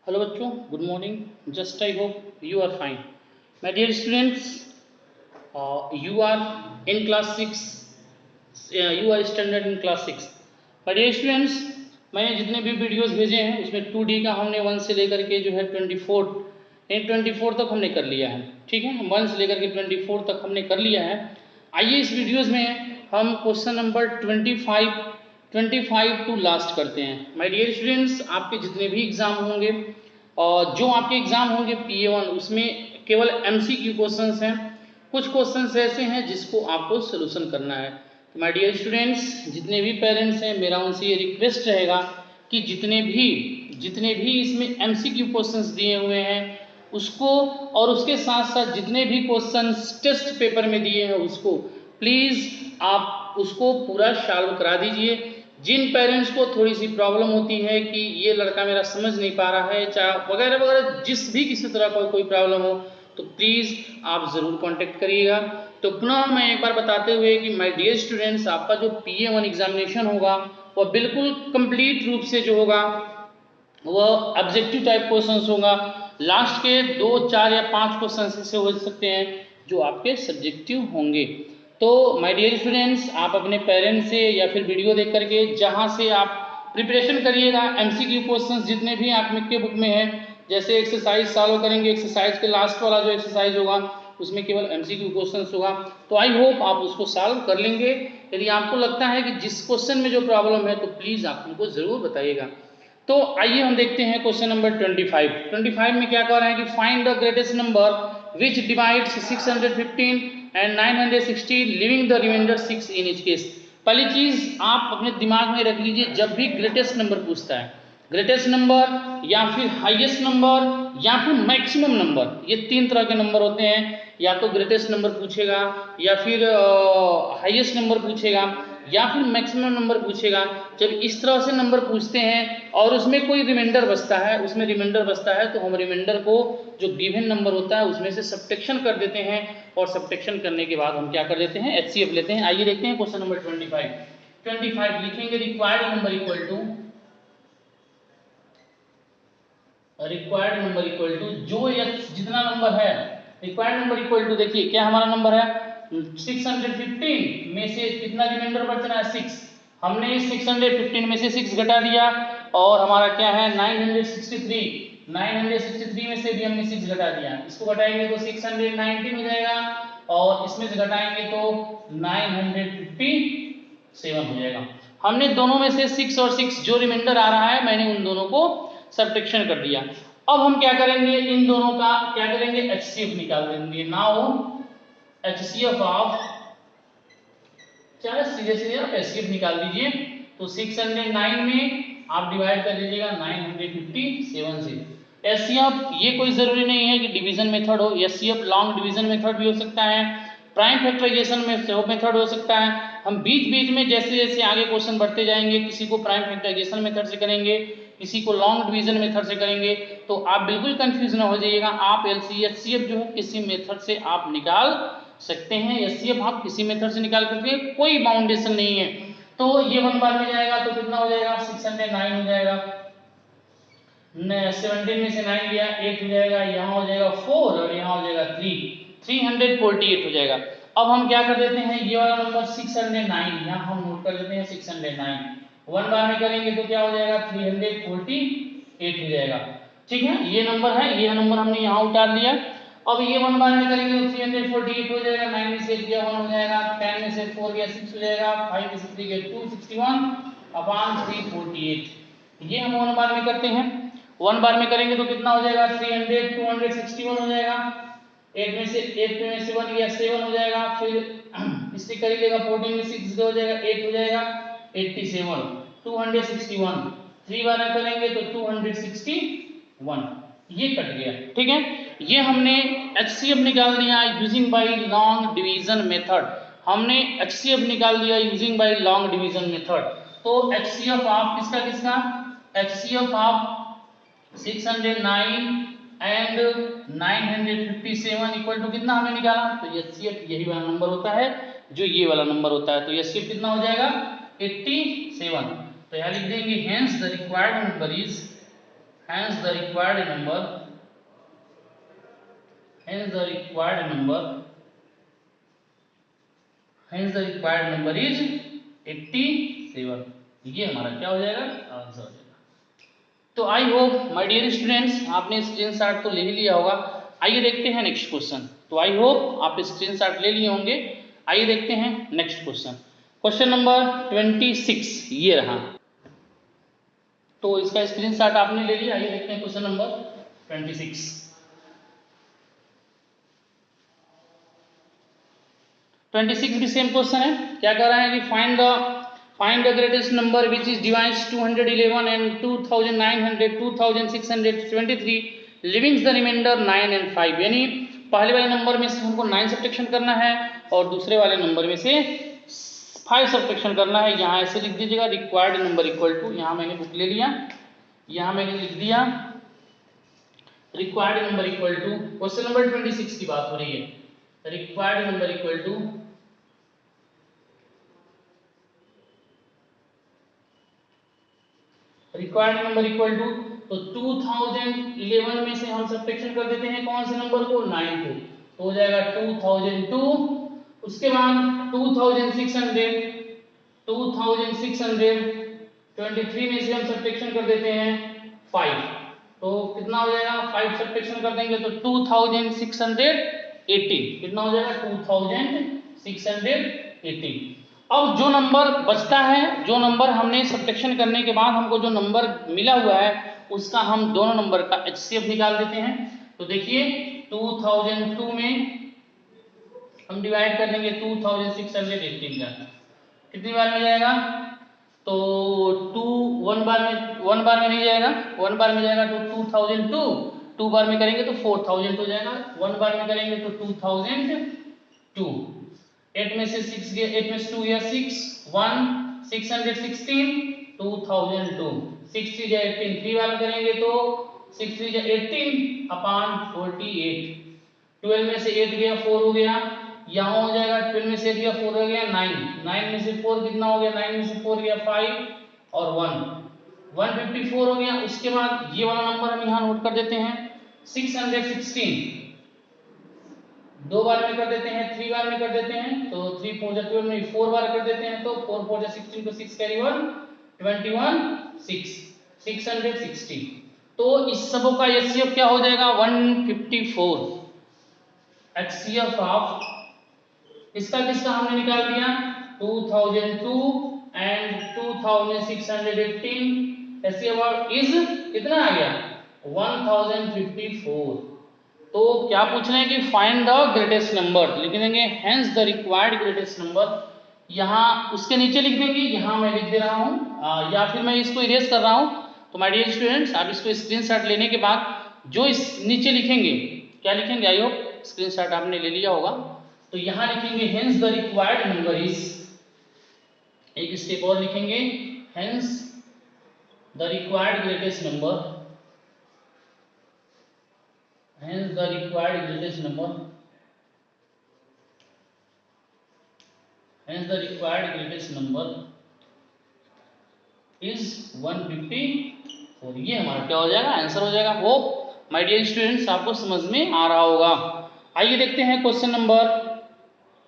Hello बच्चों, good morning. Just I hope you are fine. My dear students, you are in class 6. You are standard in class 6. My dear students, मैंने जितने भी videos भेजे हैं उसमें 2D का हमने 1 से लेकर के जो है 24 तक हमने कर लिया है. ठीक है, 1 से लेकर के 24 तक हमने कर लिया है. आइए इस वीडियोस में हम क्वेश्चन नंबर 25 टू लास्ट करते हैं. माय डियर स्टूडेंट्स, आपके जितने भी एग्जाम होंगे और जो आपके एग्जाम होंगे PA1 उसमें केवल MCQ क्वेश्चंस हैं. कुछ क्वेश्चंस ऐसे हैं जिसको आपको सोल्यूशन करना है. तो माय डियर स्टूडेंट्स, जितने भी पेरेंट्स हैं मेरा उनसे ये रिक्वेस्ट रहेगा कि जितने भी इसमें MCQ क्वेश्चंस दिए हुए हैं उसको, और उसके साथ साथ जितने भी क्वेश्चंस टेस्ट पेपर में दिए हैं उसको प्लीज़ आप उसको पूरा सॉल्व करा दीजिए. जिन पेरेंट्स को थोड़ी सी प्रॉब्लम होती है कि ये लड़का मेरा समझ नहीं पा रहा है, चाहे वगैरह वगैरह जिस भी किसी तरह का कोई प्रॉब्लम हो, तो प्लीज़ आप ज़रूर कांटेक्ट करिएगा. तो पुनः मैं एक बार बताते हुए कि माय डियर स्टूडेंट्स, आपका जो PA1 एग्जामिनेशन होगा वह बिल्कुल कंप्लीट रूप से जो होगा वह ऑब्जेक्टिव टाइप क्वेश्चंस होगा. लास्ट के 2, 4 या 5 क्वेश्चन ऐसे हो सकते हैं जो आपके सब्जेक्टिव होंगे. तो माय डियर स्टूडेंट्स, आप अपने पेरेंट्स से या फिर वीडियो देख करके जहाँ से आप प्रिपरेशन करिएगा MCQ क्वेश्चंस जितने भी आपके बुक में है, जैसे एक्सरसाइज सॉल्व करेंगे, एक्सरसाइज के लास्ट वाला जो एक्सरसाइज होगा उसमें केवल MCQ क्वेश्चंस होगा. तो आई होप आप उसको सॉल्व कर लेंगे. यदि आपको लगता है कि जिस क्वेश्चन में जो प्रॉब्लम है तो प्लीज़ आप हमको ज़रूर बताइएगा. तो आइए हम देखते हैं क्वेश्चन नंबर 25 में क्या कह रहे हैं कि find the greatest number which divides 615 and 960 leaving the remainder 6 in each case. पहली चीज आप अपने दिमाग में रख लीजिए, जब भी ग्रेटेस्ट नंबर पूछता है, ग्रेटेस्ट नंबर या फिर हाईएस्ट नंबर या फिर मैक्सिमम नंबर, ये 3 तरह के नंबर होते हैं. या तो ग्रेटेस्ट नंबर पूछेगा, या फिर हाईएस्ट नंबर पूछेगा, या फिर मैक्सिमम नंबर पूछेगा. जब इस तरह से नंबर पूछते हैं और उसमें कोई रिमाइंडर बचता है, तो हम रिमाइंडर को जो गिवन नंबर होता है उसमें से सब्ट्रैक्शन कर देते हैं, और सब्ट्रैक्शन करने के बाद हम क्या कर देते हैं, HCF लेते हैं. आइए देखते हैं क्वेश्चन नंबर 25 लिखेंगे रिक्वायर्ड नंबर इक्वल टू जो जितना नंबर है, रिक्वायर्ड नंबर इक्वल टू, देखिए क्या हमारा नंबर है 615 में से कितना रिमाइंडर बच रहा है 6. हमने 615 में से 6 घटा दिया और हमारा क्या है 963 में से भी हमने 6 घटा दिया. इसको घटाएंगे तो 619 हो जाएगा, और इसमें से घटाएंगे तो 957 हो जाएगा. हमने दोनों में से 6 और 6 जो रिमाइंडर आ रहा है मैंने उन दोनों को सब्ट्रैक्शन कर दिया. अब हम क्या करेंगे, इन दोनों का क्या करेंगे, HCF निकाल देंगे. नाउ HCF ऑफ, चलो सीधे सीधे आप HCF निकाल दीजिए. तो 609 में आप डिवाइड कर दीजिएगा 957 से. HCF ये कोई जरूरी नहीं है कि डिवीजन मेथड हो, HCF लॉन्ग डिवीजन मेथड भी हो सकता है, प्राइम फैक्टराइजेशन में सब मेथड हो सकता है. हम बीच बीच में जैसे जैसे आगे क्वेश्चन बढ़ते जाएंगे, किसी को प्राइम फैक्टराइजेशन मेथड से करेंगे, किसी को लॉन्ग डिवीजन मेथड से करेंगे, तो आप बिल्कुल कंफ्यूज ना हो जाइएगा. आप HCF जो है किसी मेथड से आप निकाल सकते हैं. HCF आप किसी मेथड से निकाल सकते हैं, कोई बाउंडेशन नहीं है. तो ये 1 बार में जाएगा तो कितना हो जाएगा 609 हो जाएगा. 17 में से 9 गया 8 हो जाएगा, यहाँ हो जाएगा 4 और यहाँ हो जाएगा 348 हो जाएगा. अब हम क्या कर देते हैं, ये वाला नंबर 609 यहाँ हम नोट कर लेते हैं 609. 1 बार में करेंगे तो क्या हो जाएगा 348 हो जाएगा. ठीक है, ये नंबर है, ये नंबर हमने यहाँ उतार लिया. अब ये 1 बार में करेंगे तो 348 हो जाएगा. 9 में से गया 1 हो जाएगा, 10 में से 4 गया 6 हो जाएगा, 5 में से 3 गया 261 अपॉन 348. ये हम 1 बार में करते हैं. 1 बार में करेंगे तो कितना हो जाएगा 261 हो जाएगा. 8 में से 1 गया 7 हो जाएगा, फिर इससे कर लीजिएगा 14 में 6 हो जाएगा 8 हो जाएगा 87. 261 3 बार में करेंगे तो 261, ये कट गया. ठीक है, ये हमने HCF निकाल दिया using by long division method. हमने HCF निकाल दिया using by long division method. तो HCF ऑफ किसका HCF of 609 and 957 equal to कितना हमें निकाला, तो HCF यही वाला नंबर होता है जो ये वाला नंबर होता है. तो HCF कितना हो जाएगा 87. तो यहाँ लिख देंगे hence the required number is hence the required number hence the required number hence the required number is 87। ये हमारा क्या हो जाएगा, आंसर हो जाएगा। तो I hope my dear students आपने स्क्रीनशॉट तो ले ही लिया होगा। आइए देखते हैं नेक्स्ट क्वेश्चन। तो आई होप आप स्क्रीनशॉट ले लिए होंगे। आइए देखते हैं नेक्स्ट क्वेश्चन। क्वेश्चन नंबर 26 ये रहा। तो इसका स्क्रीनशॉट आपने ले लिया। आइए देखते हैं क्वेश्चन नंबर 26। 26 भी सेम क्वेश्चन है। क्या कह रहा है कि find the greatest number which is divides 211 and 2900 2623 leavings the remainder 9 and 5। यानी पहले वाले नंबर में से हमको 9 सब्ट्रैक्शन करना है और दूसरे वाले नंबर में से 5 सब्ट्रैक्शन करना है। यहाँ ऐसे लिख दीजिएगा रिक्वायर्ड नंबर इक्वल टू, यहाँ मैंने बुक ले लिया, यहाँ मैंने लिख दिया required number equal to, question number 26 की बात हो रही है, required number equal to required number equal to, तो 2011 में से हम सब्ट्रैक्शन कर देते हैं कौन से नंबर को, 9 को, तो हो जाएगा 2002। उसके बाद 2623 में से हम सब्ट्रैक्शन कर देते हैं 5, तो कितना हो जाएगा, 5 सब्ट्रैक्शन कर देंगे तो 2680, कितना हो जाएगा 2680। अब जो नंबर बचता है, जो नंबर हमने सब्ट्रैक्शन करने के बाद हमको जो नंबर मिला हुआ है उसका हम दोनों नंबर का HCF निकाल देते हैं। तो देखिए 2002 में हम डिवाइड कर देंगे 2618 का, कितनी बार में जाएगा, तो 2 1 बार में नहीं जाएगा, 1 बार में जाएगा तो 2002, 2 बार में करेंगे तो 4000 हो जाएगा, 1 बार में करेंगे तो 2002, 8 में से 6 गया, 8 में से 2 गया 6 1 616 2002, 6 3 जा 18, 3 बार में करेंगे तो 6 3 जा 18 अपॉन 48, 12 में से 8 गया 4 हो गया, यहाँ हो जाएगा 12 में से 8 गया 4 हो गया 9, 9 में से 4 कितना हो गया, 9 में से 4 गया 5 और 154 हो गया। उसके बाद ये वाला नंबर हम यहाँ नोट कर देते हैं 616, 2 बार में कर देते हैं, 3 बार में कर देते हैं, तो 3 4 जा 12 में 4 बार कर देते हैं, तो 4 4 जा 16 तो 6 कैरी 1 21 6 660। तो इस सबों का HCF क्या हो जाएगा 154, HCF ऑफ इसका किसका हमने निकाल दिया 2002 एंड 2618, HCF ऑफ इज कितना आ गया 1054। तो क्या पूछ रहे हैं कि फाइंड द ग्रेटेस्ट नंबर, लिख देंगे hence the required greatest number, यहाँ उसके नीचे लिख देंगे, यहाँ मैं लिख दे रहा हूँ या फिर मैं इसको इरेज कर रहा हूँ। तो माय डियर स्टूडेंट्स आप इसको स्क्रीनशॉट लेने के बाद जो इस नीचे लिखेंगे, क्या लिखेंगे, आई होप स्क्रीनशॉट आपने ले लिया होगा, तो यहाँ लिखेंगे hence the required number is, एक स्टेप और लिखेंगे hence the required greatest number, hence the required greatest number, hence the required greatest number is 154। ये हमारा क्या हो जाएगा, आंसर हो जाएगा। होप माय डियर स्टूडेंट्स आपको समझ में आ रहा होगा। आइए देखते हैं क्वेश्चन नंबर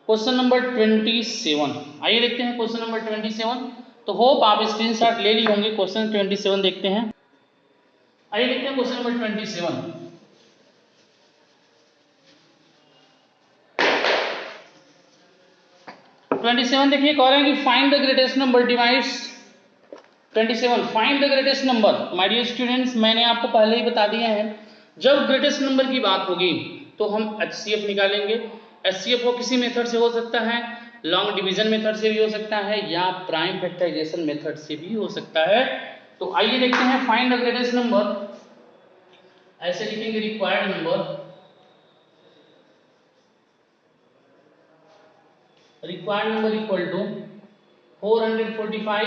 27। आइए देखते हैं क्वेश्चन नंबर 27। तो होप आप स्क्रीनशॉट ले लिए होंगे। क्वेश्चन 27 देखते हैं। आइए देखते हैं क्वेश्चन नंबर 27। 27 देखिए कह रहे हैं कि find the greatest number divides 27, find the greatest number. My dear students मैंने आपको पहले ही बता दिया है, जब ग्रेटेस्ट नंबर की बात होगी तो हम HCF निकालेंगे। HCF को किसी मेथड से हो सकता है, लॉन्ग डिवीजन मेथड से भी हो सकता है या प्राइम फैक्टराइजेशन मेथड से भी हो सकता है। तो आइए देखते हैं फाइंड द ग्रेटेस्ट नंबर, ऐसे लिखेंगे required number, required number equal to 445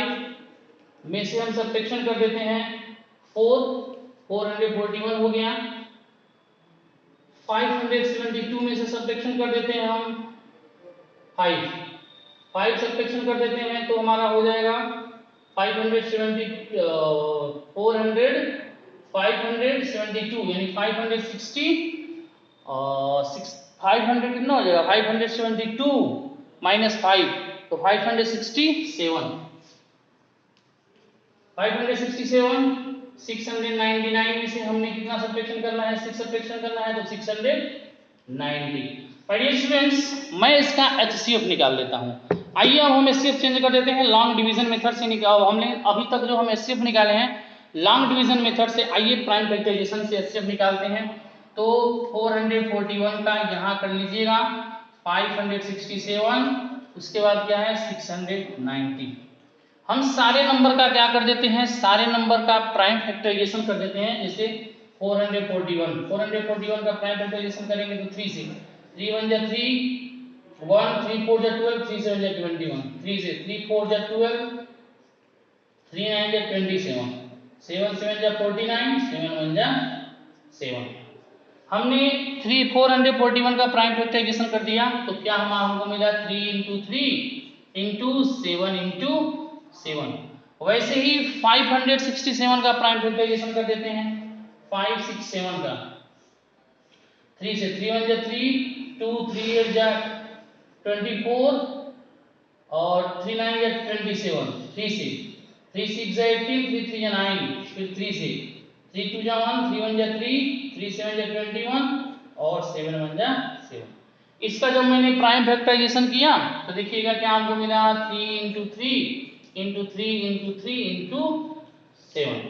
में से हम सब्ट्रैक्शन कर देते हैं 441 हो गया, 572 में से सब्ट्रैक्शन कर देते हैं हम 5 सब्ट्रैक्शन कर देते हैं तो हमारा हो जाएगा 440 572 यानी 560 और 500 कितना हो जाएगा 572 माइनस 5 तो 567 699 में से हमने कितना सब्ट्रैक्शन करना है 6 सब्ट्रैक्शन करना है तो 690। डियर स्टूडेंट्स मैं इसका एचसीएफ निकाल लेता हूं। आइए अब हम एचसीएफ चेंज कर देते हैं लॉन्ग डिवीजन मेथड से निकाल। हमने अभी तक जो हम एचसीएफ निकाले हैं लॉन्ग डिवीजन मेथड से, आइए प्राइम फैक्टराइजेशन से एचसीएफ निकालते हैं। तो 441 का यहाँ कर लीजिएगा 567, उसके बाद क्या है 690। हम सारे नंबर का क्या कर देते हैं, सारे नंबर का प्राइम फैक्टराइजेशन कर देते हैं। जैसे 441 का प्राइम फैक्टराइजेशन करेंगे तो 3 से 3 1 जा 3 1 3 4 जा 12 3 7 जा 21 3 से 3 4 जा 12 3 9 जा 27 7 7 जा 49 7 1 जा 7। हमने 441 का प्राइम फैक्टराइजेशन कर दिया तो क्या हमको मिला 3 × 3 × 7 × 7। वैसे ही 567 का प्राइम फैक्टराइजेशन कर देते हैं 567 का 3 से 3 1 जा 3 2 3 8 जा 24 और 3 9 जा 27 3 से 3 6 जा 18 3 3 जा 9 फिर 3 से 3 2 जा 1 3 1 जा 3 3 7 जा 21 और 7 1 जा 7। इसका जब मैंने प्राइम फैक्टराइजेशन किया तो देखिएगा क्या हमको मिला 3 × 3 × 3 × 3 × 7।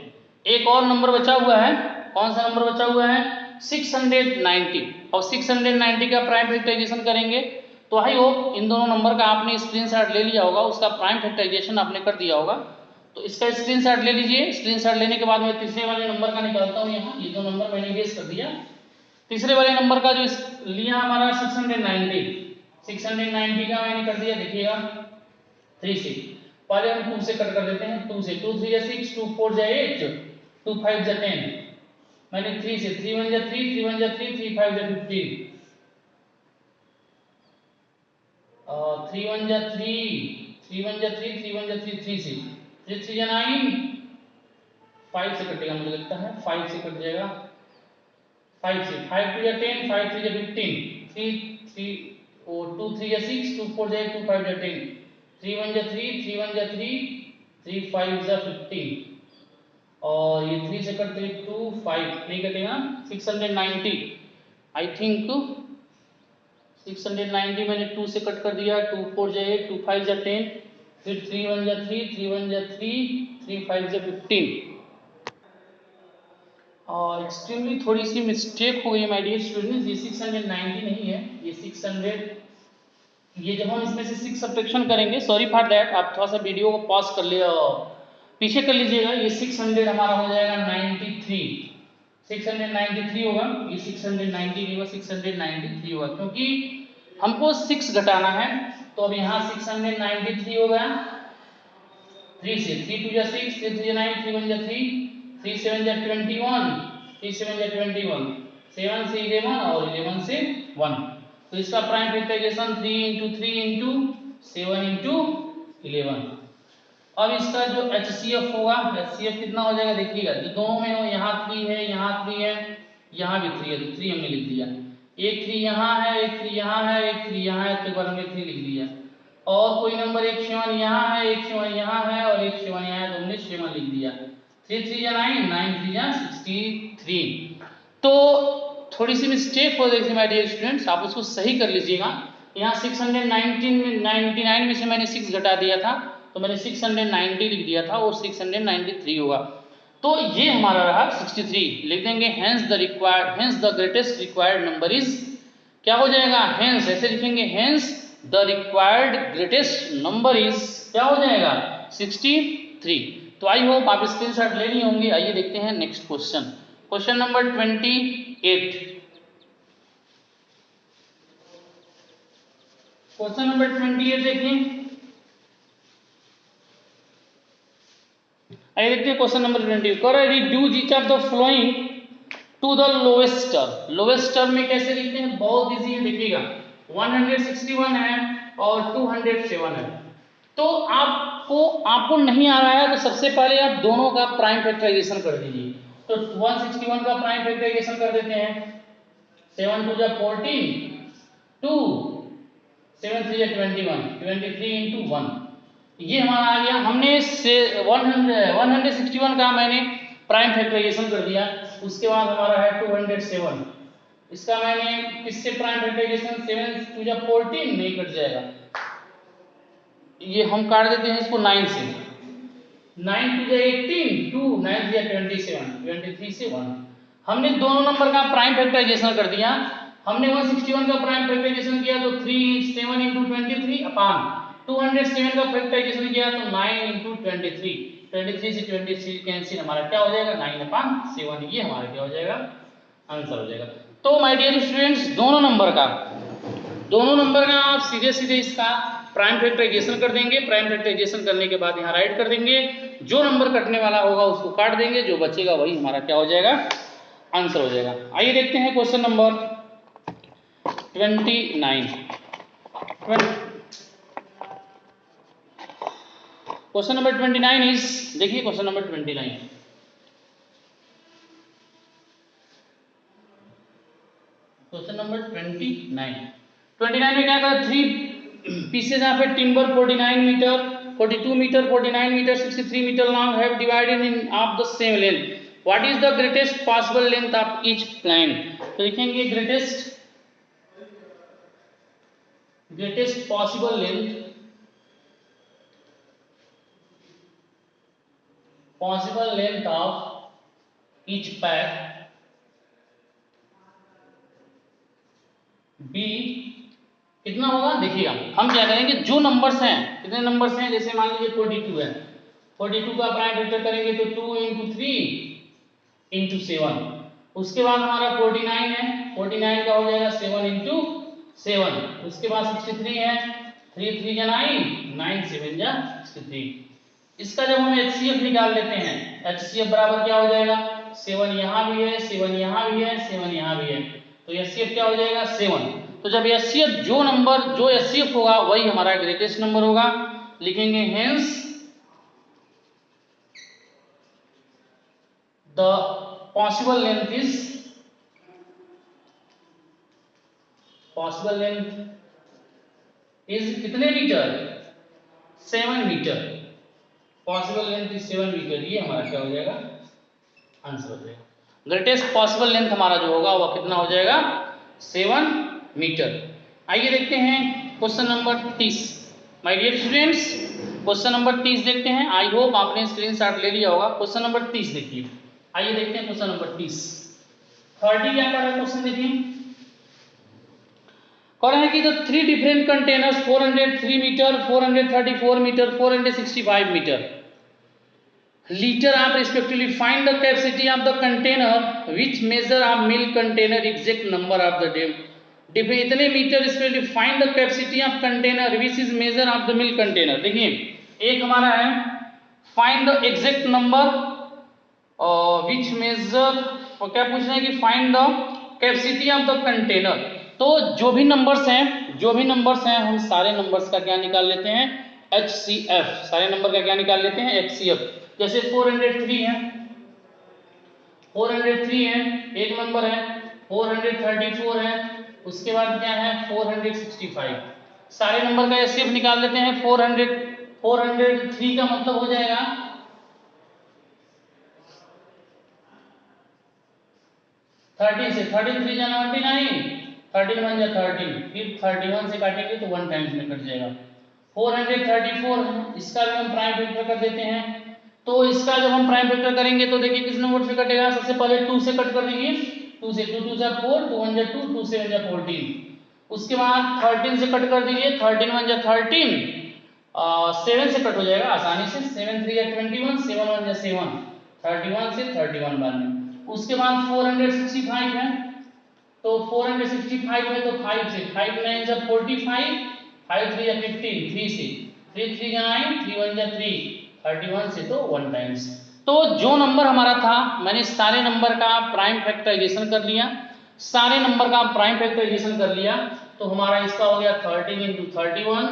एक और नंबर बचा हुआ है, कौन सा नंबर बचा हुआ है 690। और 690 का प्राइम फैक्टराइजेशन करेंगे तो आई होप इन दोनों नंबर का आपने स्क्रीनशॉट ले लिया होगा, उसका प्राइम फैक्टराइजेशन आपने कर दिया होगा। तो इसका स्क्रीनशॉट ले लीजिए। स्क्रीनशॉट लेने के बाद मैं तीसरे वाले नंबर का निकालता हूँ। यहाँ ये दो नंबर मैंने गेस कर दिया। तीसरे वाले नंबर का जो लिया हमारा 690 का मैंने कर दिया। देखिएगा 3 से पहले हम 2 से कट कर देते हैं। 2 से 2 3 जा 6 2 4 जा 8 2 5 जा 10 मैंने 3 से 3 1 जा 3 3 1 जा 3 3 5 जा 15 3 1 जा 3 3 1 जा 3 3 1 जा 3 3 से 3 3 जा 9 5 से कटेगा मुझे लगता है 5 से कट जाएगा 5 से 5 2 जा 10 5 3 जा 15 3 3 और 2 3 जा 6 2 4 जा 8 2 5 जा 10 3 1 जा 3 3 1 जा 3 3 5 जा 15 और ये 3 से कट 3 2 5 नहीं कटेगा 690। आई थिंक 690 मैंने 2 से कट कर दिया 2 4 जा 8 2 5 जा 10 फिर 3 1 जा 3 3 1 जा 3 3 5 जा 15 और एक्सट्रीमली थोड़ी सी मिस्टेक हो गई माय डियर स्टूडेंट्स। ये 690 नहीं है, ये 600। ये जब हम इसमें से 6 सब्ट्रैक्शन करेंगे, सॉरी फॉर दैट, आप थोड़ा सा वीडियो को पॉज कर ले पीछे कर लीजिएगा। ये 600 हमारा हो जाएगा 93 693 होगा। ये 690 नहीं होगा 693 होगा क्योंकि हमको 6 घटाना है। तो अब यहाँ 693 हो गया 3 से 3 2 जा 6 3 3 जा 9 3 1 जा 3 3 7 जा 21 3 7 जा 21 7 से 11 और 11 से 1। तो इसका प्राइम फैक्टराइजेशन 3 × 3 × 7 × 11। अब इसका जो HCF होगा, HCF कितना हो जाएगा देखिएगा। दोनों में हो, यहाँ 3 है यहाँ 3 है यहाँ भी 3 है तो 3 हमने लिख दिया। एक 3 यहाँ है एक 3 यहाँ है एक 3 यहाँ है तो एक बार हमने 3 लिख दिया। और कोई नंबर एक 7 यहाँ है एक 7 यहाँ है और एक 7 यहाँ है तो हमने 7 लिख दिया। 3 3 जा 9 9 3 जा 63। तो थोड़ी सी मिस्टेक हो गई थी माय डियर स्टूडेंट्स, आप उसको सही कर लीजिएगा। यहाँ 699 में से मैंने 6 घटा दिया था तो मैंने 690 लिख दिया था और 693 होगा। तो ये हमारा रहा 63। लिख देंगे hence the greatest required number is, क्या हो जाएगा हेंस, ऐसे लिखेंगे hence the required greatest number is क्या हो जाएगा 63। तो आई होप आप स्क्रीनशॉट ले लिए होंगे। आइए देखते हैं next question, question number 28। Question number 28 देखिए। आइए देखते हैं question number 20। Correct reduce each of the following to the lowest term. Lowest term में कैसे लिखते हैं, बहुत इजी है। देखिएगा 161 है और 207 है। तो आपको नहीं आ रहा है तो सबसे पहले आप दोनों का प्राइम फैक्टराइजेशन कर दीजिए तो 161 का प्राइम फैक्टराइजेशन कर देते हैं। 7 2 जा 14, 2 7 3 जा 21, 23 into 1, ये हमारा आ गया। हमने 161 का मैंने प्राइम फैक्टराइजेशन कर दिया। उसके बाद हमारा है 207, इसका मैंने किससे प्राइम फैक्टराइजेशन, 7 2 जा 14 नहीं कट जाएगा, ये हम काट देते हैं इसको 9 से। 9 2 जा 18, 2 9 3 जा 27, 23 से 1। हमने दोनों नंबर का प्राइम फैक्टराइजेशन कर दिया। हमने 161 का प्राइम फैक्टराइजेशन किया तो 7 into 23 अपान 207 का फैक्टराइजेशन किया तो 9 into 23, 23 से 23 कैंसिल, हमारा क्या हो जाएगा 9/7, ये हमारा क्या हो जाएगा आंसर हो जाएगा। तो माय डियर स्टूडेंट्स, दोनों नंबर का आप सीधे सीधे इसका प्राइम फैक्टराइजेशन कर देंगे। प्राइम फैक्टराइजेशन करने के बाद यहाँ राइट कर देंगे, जो नंबर कटने वाला होगा उसको काट देंगे, जो बचेगा वही हमारा क्या हो जाएगा आंसर हो जाएगा। आइए देखते हैं question number 29। Question number 29 is, देखिए क्वेश्चन नंबर 29। क्वेश्चन नंबर 29 में क्या कहा, 3 pieces of a timber 49 meter, 42 meter, 49 meter, 63 meter long have divided in of the same length. What is the greatest possible length of each plank? तो लिखेंगे greatest possible length of each pack B कितना होगा। देखिएगा हम क्या करेंगे, जो numbers हैं, कितने नंबर्स हैं, जैसे मान लीजिए 42 है, 42 का प्राइम फैक्टर करेंगे तो 2 into 3 into 7। उसके बाद हमारा 49 है, 49 का हो जाएगा 7 into 7। उसके बाद 63 है, 3 3 जा 9, 9 7 जा 63। इसका जब हम HCF निकाल लेते हैं, HCF बराबर क्या हो जाएगा, 7 यहाँ भी है, 7 यहाँ भी है, 7 यहाँ भी है, तो HCF क्या हो जाएगा 7। तो जब HCF जो HCF होगा वही हमारा ग्रेटेस्ट नंबर होगा। लिखेंगे hence the possible length is कितने meter, 7 meter. Possible length is 7 meter, ये हमारा क्या हो जाएगा आंसर हो जाएगा। ग्रेटेस्ट पॉसिबल लेंथ हमारा जो होगा वह कितना हो जाएगा 7 मीटर। आइए देखते हैं question number 30। My dear students, question number 30 देखते हैं। आई होप आपने स्क्रीनशॉट ले लिया होगा। क्वेश्चन नंबर 30 देखिए। आइए देखते हैं क्वेश्चन नंबर 30। 30 क्या कर रहा है क्वेश्चन, देखिए कह रहे हैं कि the 3 different containers 403 metre, 434 metre, 465 metre liter are respectively find the capacity of the container which measure of milk container exact number of the इतने metre respectively find the capacity of container which is measure of the milk container। देखिए एक हमारा है find the exact number which measure, क्या पूछ रहे हैं कि find the capacity of the container। तो जो भी नंबर्स हैं हम सारे नंबर्स का क्या निकाल लेते हैं HCF, सारे नंबर का क्या निकाल लेते हैं HCF। जैसे 403 है, 403 है एक नंबर है, 434 है, उसके बाद क्या है 465। सारे नंबर का एचसीएफ निकाल लेते हैं। 403 का मतलब हो जाएगा 30 से 33 जा 99, 31 जा 13, फिर 31 से काटेंगे तो 1 टाइम्स में कट जाएगा। 434 है, इसका भी हम प्राइम फैक्टर कर देते हैं। तो इसका जब हम प्राइम फैक्टर करेंगे तो देखिए किस नंबर से कटेगा, सबसे पहले 2 से कट कर दीजिए, 2 से 2 2 जा 4, 2 1 जा 2, 2 7 जा 14। उसके बाद 13 से कट कर दीजिए, 13 1 जा 13, 7 से कट हो जाएगा आसानी से, 7 3 जा 21, 7 1 जा 7, 31 से 31 बाद में। उसके बाद 465 है, तो 465 है तो 5 से, 5 9 जा 45, 5 3 जा 15, 3 से, 3 3 जा 9, 3 1 जा 3, 31 से तो 1 टाइम्स। तो जो नंबर हमारा था मैंने सारे नंबर का प्राइम फैक्टराइजेशन कर लिया, सारे नंबर का प्राइम फैक्टराइजेशन कर लिया, तो हमारा इसका हो गया 13 into 31,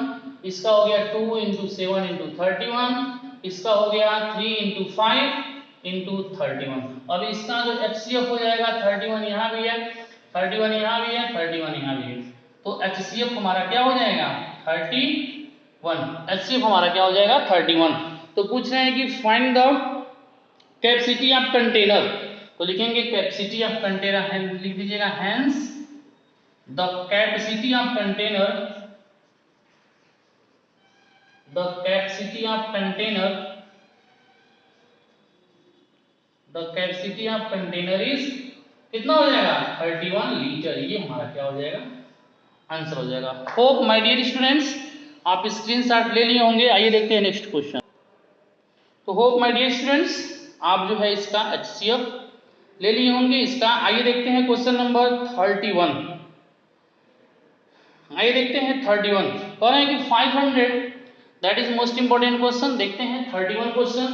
इसका हो गया 2 into 7 into 31, इसका हो गया 3 into 5 इंटू 31। अब इसका जो HCF हो जाएगा 31 यहाँ भी है, 31 यहाँ भी है, 31 यहाँ भी है, तो HCF हमारा क्या हो जाएगा 31। HCF हमारा क्या हो जाएगा 31। तो पूछ रहे हैं कि find the capacity of container, तो लिखेंगे कैपेसिटी ऑफ कंटेनर, लिख दीजिएगा hence the capacity of container, the capacity of container, the capacity of container is कितना हो जाएगा 31 लीटर। ये हमारा क्या हो जाएगा आंसर हो जाएगा। होप माय डियर स्टूडेंट्स आप स्क्रीनशॉट ले लिए होंगे। आइए देखते हैं नेक्स्ट क्वेश्चन। तो होप माय डियर स्टूडेंट्स आप जो है इसका HCF ले लिए होंगे इसका। आइए देखते हैं क्वेश्चन नंबर 31। आइए देखते हैं 31। कह रहे हैं कि 500, that is most important question. देखते हैं 31 क्वेश्चन।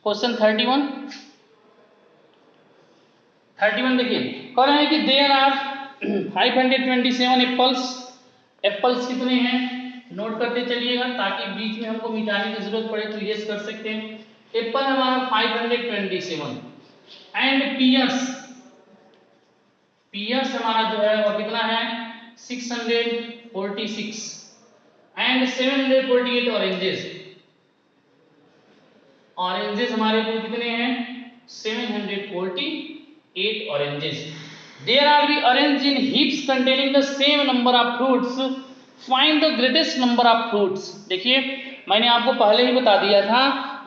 क्वेश्चन 31 देखिए, कह रहे हैं कि देयर आर 527 एप्पल्स। एप्पल्स कितने हैं नोट करते चलिएगा ताकि बीच में हमको मिटाने की जरूरत पड़े तो यस कर सकते हैं। एप्पल हमारा 527 एंड पियर्स, पियर्स हमारा जो है वो कितना है 646 एंड 748 ऑरेंजेस। ऑरेंजेस हमारे को कितने हैं 748 oranges. There are be arranged in heaps containing the same number of fruits. Find the greatest number of fruits. देखिए मैंने आपको पहले ही बता दिया था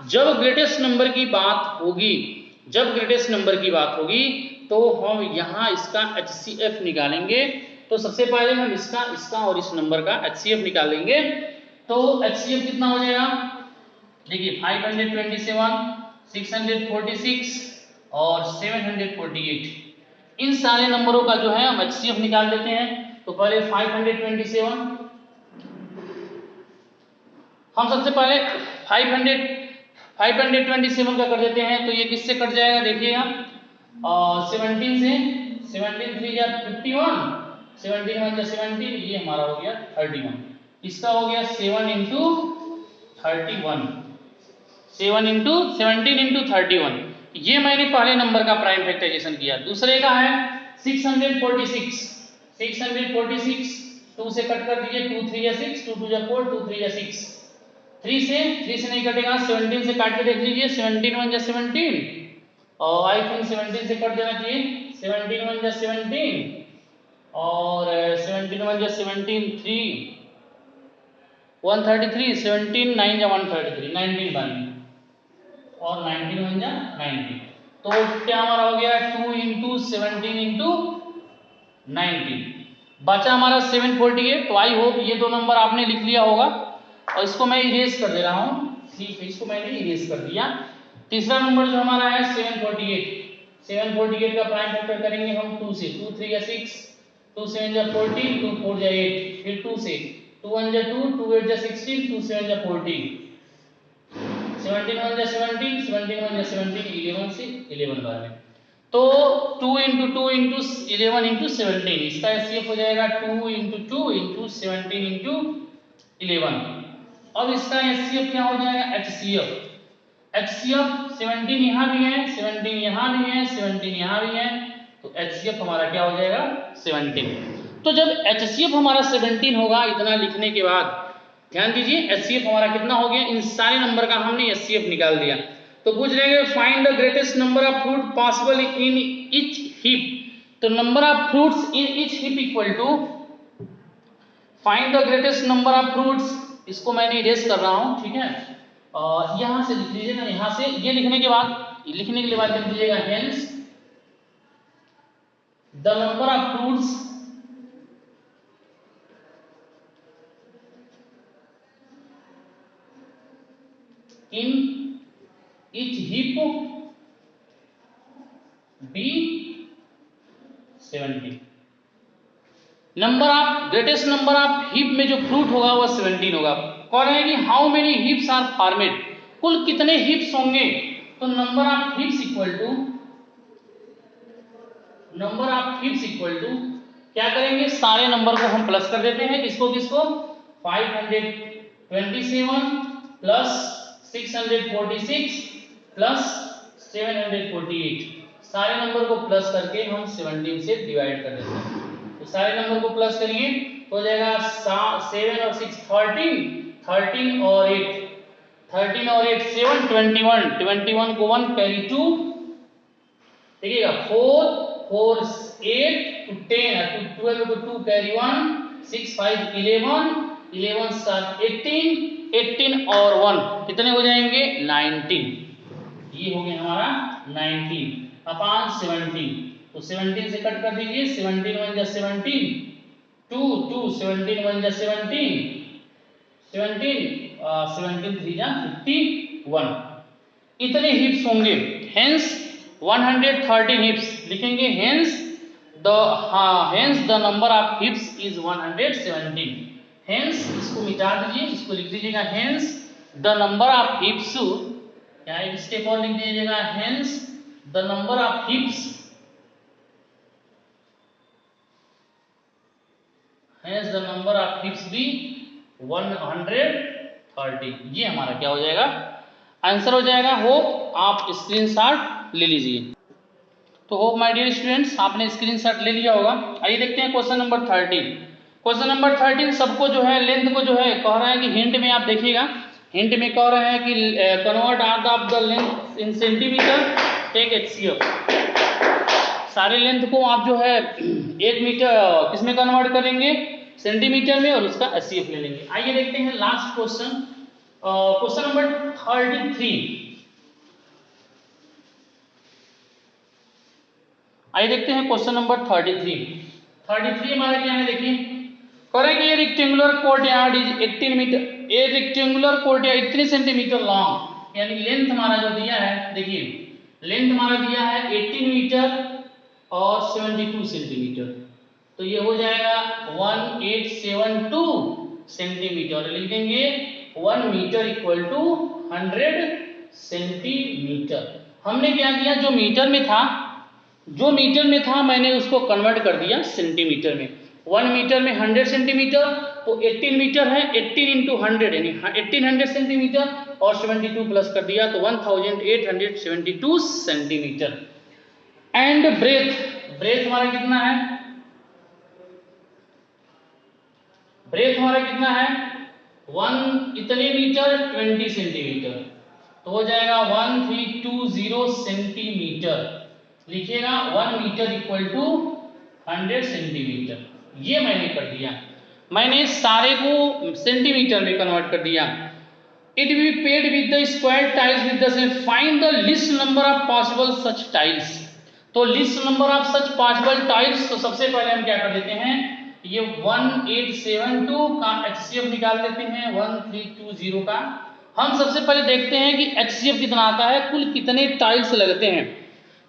जब ग्रेटेस्ट नंबर की बात होगी, जब ग्रेटेस्ट नंबर की बात होगी तो हम यहाँ इसका HCF निकालेंगे। तो सबसे पहले हम इसका और इस नंबर का HCF निकालेंगे। तो HCF कितना हो जाएगा देखिए 527, 646 और 748, इन सारे नंबरों का जो है हम HCF निकाल देते हैं। तो पहले 527 हम सबसे पहले 527 का कर देते हैं। तो ये किससे कट जाएगा देखिएगा 17 से, 17 3 या 51, 17 1 या 17, ये हमारा हो गया 31। इसका हो गया 7 इंटू 31, 7 इंटू 17 इंटू 31। ये मैंने पहले नंबर का प्राइम फैक्टराइजेशन किया। दूसरे का है 646, 646 2 से कट कर दीजिए, 2 3 या 6, 2 2 या 4, 2 3 या 6, 3 से नहीं कटेगा, 17 से काट के देख लीजिए, 17 1 या 17 और आई थिंक 17 से कट देना चाहिए, 17 1 या 17 और 17 1 या 17 3 133, 17 9 या 133 19 बन और 19 1 या 19। तो क्या हमारा हो गया 2 इंटू 17 इंटू 19, बचा हमारा 748। तो आई होप ये दो नंबर आपने लिख लिया होगा और इसको मैं इरेज कर दे रहा हूँ। ठीक है, इसको मैंने इरेज कर दिया। तीसरा नंबर जो हमारा है 748, 748 का प्राइम फैक्टर करेंगे हम 2 से, 2 3 या 6, 2 7 या 14, 2 4 या 8, फिर 2 से, 2 1 या 2, 2 8 या 16, 2 7 या 14, 17 1 या 17, 17 1 या 17, 11 से 11 बार में। तो 2 इंटू 2 इंटू 11 इंटू 17, इसका HCF हो जाएगा 2 इंटू 2 इंटू 17 इंटू 11। अब इसका HCF क्या हो जाएगा HCF 17 यहाँ भी है, 17 यहाँ भी है, 17 यहाँ भी है, तो HCF हमारा क्या हो जाएगा 17। तो जब HCF हमारा 17 होगा, इतना लिखने के बाद ध्यान दीजिए HCF हमारा कितना हो गया, इन सारे नंबर का हमने HCF निकाल दिया। तो पूछ रहे हैं find the greatest number of fruit possible in each heap. तो number of fruits in each heap equal to find the greatest number of fruits, इसको मैंने इरेज कर रहा हूं, ठीक है। और यहां से लिख लीजिएगा, यहां से ये लिखने के बाद लिख दीजिएगा hence the number of fruits in each heap be 70। Number of greatest number of heap में जो फ्रूट होगा वह 17 होगा। कह रहे हैं कि how many heaps are formed, कुल कितने हीप्स होंगे। तो number of heaps equal to क्या करेंगे, सारे नंबर को हम प्लस कर देते हैं, किसको किसको 527 प्लस 646 प्लस 748, सारे नंबर को प्लस करके हम 17 से डिवाइड कर देते हैं। तो सारे नंबर को प्लस करिए तो हो जाएगा 7 और 6 13, 13 और 8 7 21, 21 को 1 कैरी 2, देखिएगा 4 4 8 to 10 to 12 को 2 कैरी 1, 6 5 11, 11 7 18, 18 और 1 कितने हो जाएंगे 19। ये हो गया हमारा 19 अपॉन 17। तो 17 से कट कर दीजिए, 17 1 जा 17, 2 2 17 1 जा 17, 17 17 3 जा 51, इतने हिप्स होंगे। हेंस 113 हिप्स लिखेंगे। Hence the number of हिप्स is 117। Hence इसको मिटा दीजिए, इसको लिख दीजिएगा हेंस द नंबर ऑफ हिप्स, या एक स्टेप और लिख दीजिएगा hence the number of हिप्स, hence the number of हिप्स भी 130। ये हमारा क्या हो जाएगा आंसर हो जाएगा। होप आप स्क्रीनशॉट ले लीजिए। तो होप माय डियर स्टूडेंट्स आपने स्क्रीनशॉट ले लिया होगा। आइए देखते हैं क्वेश्चन नंबर 13। क्वेश्चन नंबर 13 सबको जो है लेंथ को जो है कह रहा है कि हिंट में आप देखिएगा, हिंट में कह रहा है कि convert arc of the length in centimetre take HCF. सारे लेंथ को आप जो है 1 मीटर किसमें कन्वर्ट करेंगे सेंटीमीटर में, और उसका एचसीएफ ले लेंगे। आइए देखते हैं लास्ट क्वेश्चन, क्वेश्चन नंबर 33। आइए देखते हैं क्वेश्चन नंबर 33। 33 हमारा क्या है देखिए, करेंगे ये rectangular courtyard is 18 metre, a rectangular courtyard इतने सेंटीमीटर लॉन्ग, यानी लेंथ हमारा जो दिया है देखिए लेंथ हमारा दिया है 18 मीटर और 72 सेंटीमीटर, तो ये हो जाएगा 1872 सेंटीमीटर। लिख देंगे 1 मीटर इक्वल टू 100 सेंटीमीटर। हमने क्या किया, जो मीटर में था मैंने उसको कन्वर्ट कर दिया सेंटीमीटर में। 1 मीटर में 100 सेंटीमीटर, तो 18 मीटर है, 18 इंटू 100 यानी 1800 सेंटीमीटर, और 72 प्लस कर दिया तो 1872 सेंटीमीटर। एंड ब्रेथ हमारा कितना है, ब्रेथ हमारा कितना है 1 इतने मीटर 20 सेंटीमीटर, तो हो जाएगा 1320 सेंटीमीटर। लिखिएगा 1 मीटर इक्वल टू 100 सेंटीमीटर। ये मैंने कर दिया, मैंने सारे को सेंटीमीटर में कन्वर्ट कर दिया। It will be paved with the square tiles with the same, find the least number of possible such tiles. तो least number of such possible tiles, तो सबसे पहले हम क्या कर देते हैं, ये 1872 का एचसीएफ निकाल लेते हैं, 1320 का। हम सबसे पहले देखते हैं कि एचसीएफ कितना आता है, कुल कितने टाइल्स लगते हैं,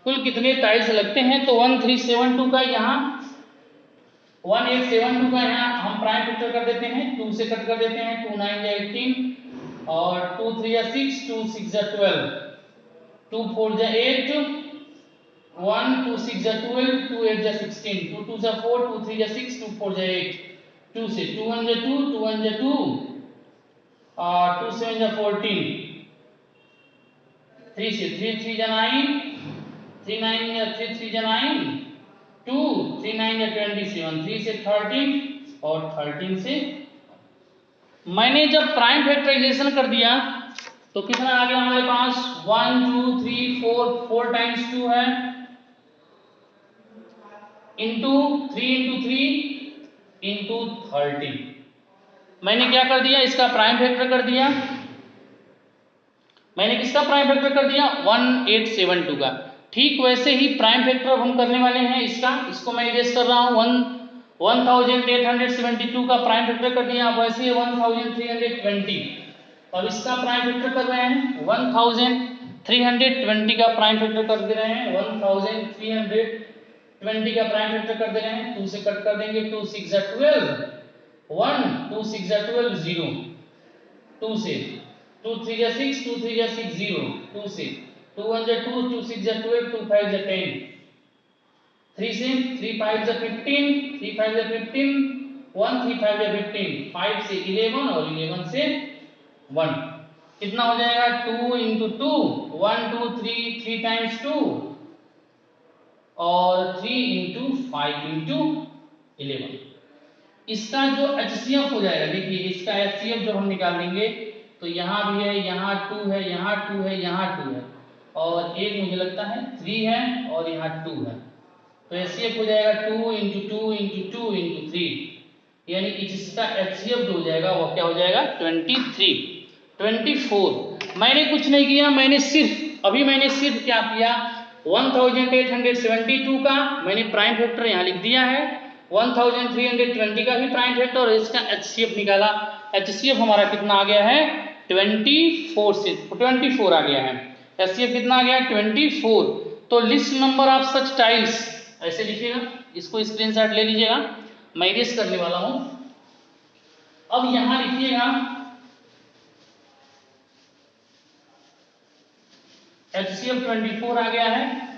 कुल कितने टाइल्स लगते हैं। तो 1372 का यहाँ 1872 का यहाँ हम प्राइम फैक्टर कर देते हैं, 2 से कट कर देते हैं, 2 9 या 18 और 2 3 या 6, 2 6 या 12, 2 4 या 8, 1 2 6 या 12, 2 8 या 16, 2 2 या 4, 2 3 या 6, 2 4 या 8, 2 से 2 1 या 2, 2 1 या 2 और 2 7 या 14, 3 से 3 3 या 9, 3 9 या 3 3 या 9, 2 3 9 या 27, 3 से 13 और 13 से मैंने जब प्राइम फैक्टराइजेशन कर दिया तो कितना आ गया हमारे पास 1 2 3 4, 4 टाइम्स 2 है, इंटू 3 इंटू 3 इंटू 30। मैंने क्या कर दिया, इसका प्राइम फैक्टर कर दिया, मैंने किसका प्राइम फैक्टर कर दिया 1872 का। ठीक वैसे ही प्राइम फैक्टर अब हम करने वाले हैं इसका, इसको मैं इरेज कर रहा हूं, 1872 का प्राइम फैक्टर कर दिया, वैसे 1320, अब इसका प्राइम फैक्टर कर रहे हैं 1320 का प्राइम फैक्टर कर दे रहे हैं, 1320 का प्राइम फैक्टर कर दे रहे हैं, 2 से कट कर देंगे, 2 6 या 12, 1 2 6 या 12 0, 2 से 2 3 या 6, 2 3 या 6 0, 2 से 2 1 या 2, 2 6 या 12, 2 5 या 10, 3 से 3 5 या 15, 3 5 या 15 1 3 5 या 15, 5 से 11 और 11 से 1, कितना हो जाएगा 2 इंटू 2, 1 2 3, 3 टाइम्स 2 और 3 इंटू 5 इंटू 11। इसका जो HCF हो जाएगा, देखिए इसका HCF जब हम निकालेंगे तो यहाँ भी है, यहाँ 2 है, यहाँ 2 है, यहाँ 2 है और एक मुझे लगता है 3 है और यहाँ 2 है, तो HCF हो जाएगा 2 इंटू 2 इंटू 2 इंटू 3, यानी इसका HCF जो हो जाएगा वो क्या हो जाएगा 23 24। मैंने कुछ नहीं किया, मैंने सिर्फ क्या किया 1872 का मैंने प्राइम फैक्टर यहाँ लिख दिया है, 1320 का भी प्राइम फैक्टर और इसका HCF निकाला। HCF हमारा कितना आ गया है 24 आ गया है, HCF कितना आ गया 24। तो least number of such tiles ऐसे लिखिएगा, इसको स्क्रीनशॉट ले लीजिएगा, मैं इरेज करने वाला हूं। अब यहां लिखिएगा HCF 24 आ गया है।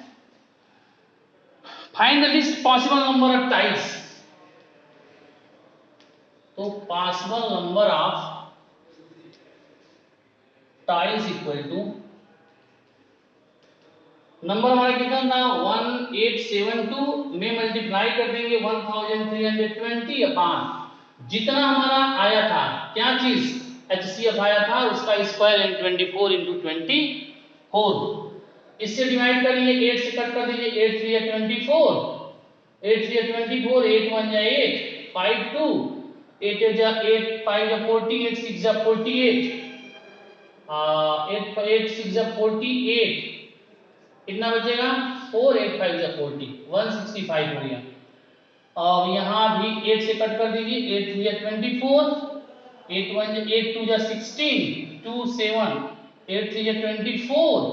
Find the least possible number of tiles, तो possible number of tiles equal to number हमारा कितना था 1872 में मल्टीप्लाई कर देंगे 1320 अपॉन जितना हमारा आया था क्या चीज HCF आया था उसका स्क्वायर इन 24 इंटू 24, इससे डिवाइड करिए 8 से कट कर दीजिए, 8 3 या 24, 8 3 या 24, 8 1 या 8, 5 2, 8 8 या 8 5 या 40, 8 6 या 48, 8 6 या 48, कितना बचेगा 4 8 5 या 40, 165 हो गया। अब यहाँ भी 8 से कट कर दीजिए, 8 3 या 24, 8 1 या 8 2 या 16, 2 7, 8 3 या 24,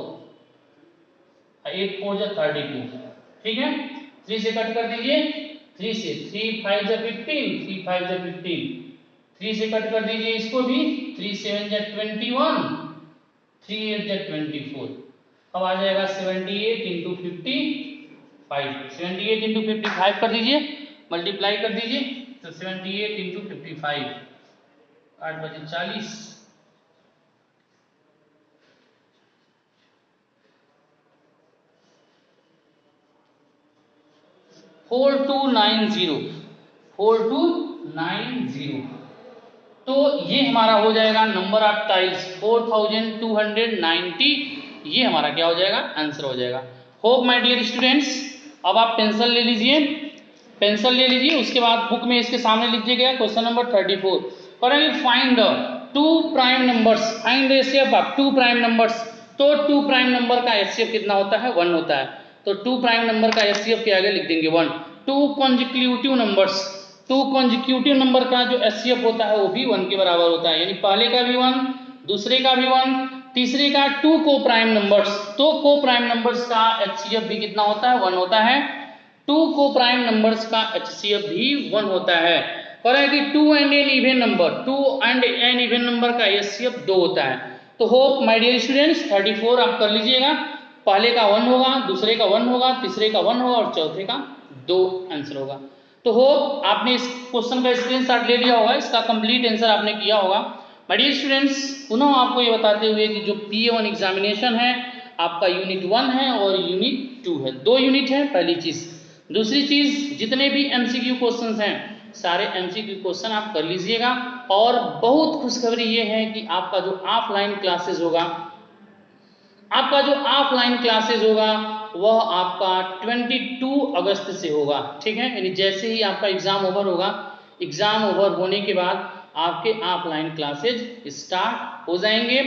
8 4 या 32, ठीक है। 3 से कट कर दीजिए, 3 से 3 5 या 15, 3 5 या 15, 3 से कट कर दीजिए इसको भी, 3 7 या 21, 3 8 या 24, अब आ जाएगा 78 इंटू 55, 78 इंटू 55 कर दीजिए, मल्टीप्लाई कर दीजिए, तो 78 इंटू 55, 8 बजे 40, फोर टू नाइन जीरो। तो ये हमारा हो जाएगा नंबर ऑफ टाइल्स 4290, ये हमारा क्या हो जाएगा आंसर हो जाएगा। होप माय डियर स्टूडेंट्स, अब आप पेंसिल ले लीजिए, उसके बाद बुक में इसके सामने लीजिएगा क्वेश्चन नंबर 34, करेंगे find the two prime numbers, find the HCF of two prime numbers. तो टू प्राइम नंबर का HCF कितना होता है 1 होता है, तो टू प्राइम नंबर का HCF के आगे लिख देंगे 1। Two consecutive numbers, two consecutive number का जो HCF होता है वो भी 1 के बराबर होता है, यानी पहले का भी 1, दूसरे का भी 1, तीसरे का। टू को प्राइम नंबर्स, तो को प्राइम नंबर्स का HCF भी कितना होता है 1 होता है, टू को प्राइम नंबर्स का HCF भी 1 होता है। और है कि two and an even number का HCF 2 होता है। तो होप माय डियर स्टूडेंट्स 34 आप कर लीजिएगा, पहले का 1 होगा, दूसरे का 1 होगा, तीसरे का 1 होगा और चौथे का 2 आंसर होगा। तो होप आपने इस क्वेश्चन का स्क्रीनशॉट ले लिया होगा, इसका कंप्लीट आंसर आपने किया होगा। माय डियर स्टूडेंट्स, पुनः आपको ये बताते हुए कि जो PA1 एग्जामिनेशन है आपका यूनिट 1 है और यूनिट 2 है, 2 यूनिट है पहली चीज। दूसरी चीज, जितने भी MCQ क्वेश्चंस हैं सारे MCQ क्वेश्चन आप कर लीजिएगा। और बहुत खुशखबरी ये है कि आपका जो ऑफलाइन क्लासेस होगा वह आपका 22 अगस्त से होगा, ठीक है। यानी जैसे ही आपका एग्जाम ओवर होगा, एग्जाम ओवर होने के बाद आपके ऑफलाइन क्लासेज स्टार्ट हो जाएंगे।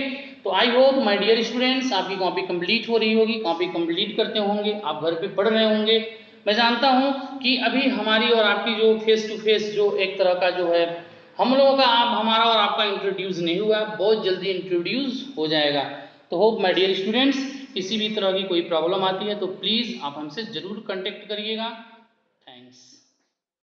तो I hope my dear students आपकी कॉपी कंप्लीट हो रही होगी, कॉपी कंप्लीट करते होंगे, आप घर पे पढ़ रहे होंगे। मैं जानता हूं कि अभी हमारी और आपकी जो फेस टू फेस जो एक तरह का जो है हम लोगों का हमारा और आपका इंट्रोड्यूस नहीं हुआ, बहुत जल्दी इंट्रोड्यूस हो जाएगा। तो होप माय डियर स्टूडेंट्स, किसी भी तरह की कोई प्रॉब्लम आती है तो प्लीज़ आप हमसे ज़रूर कांटेक्ट करिएगा। थैंक्स।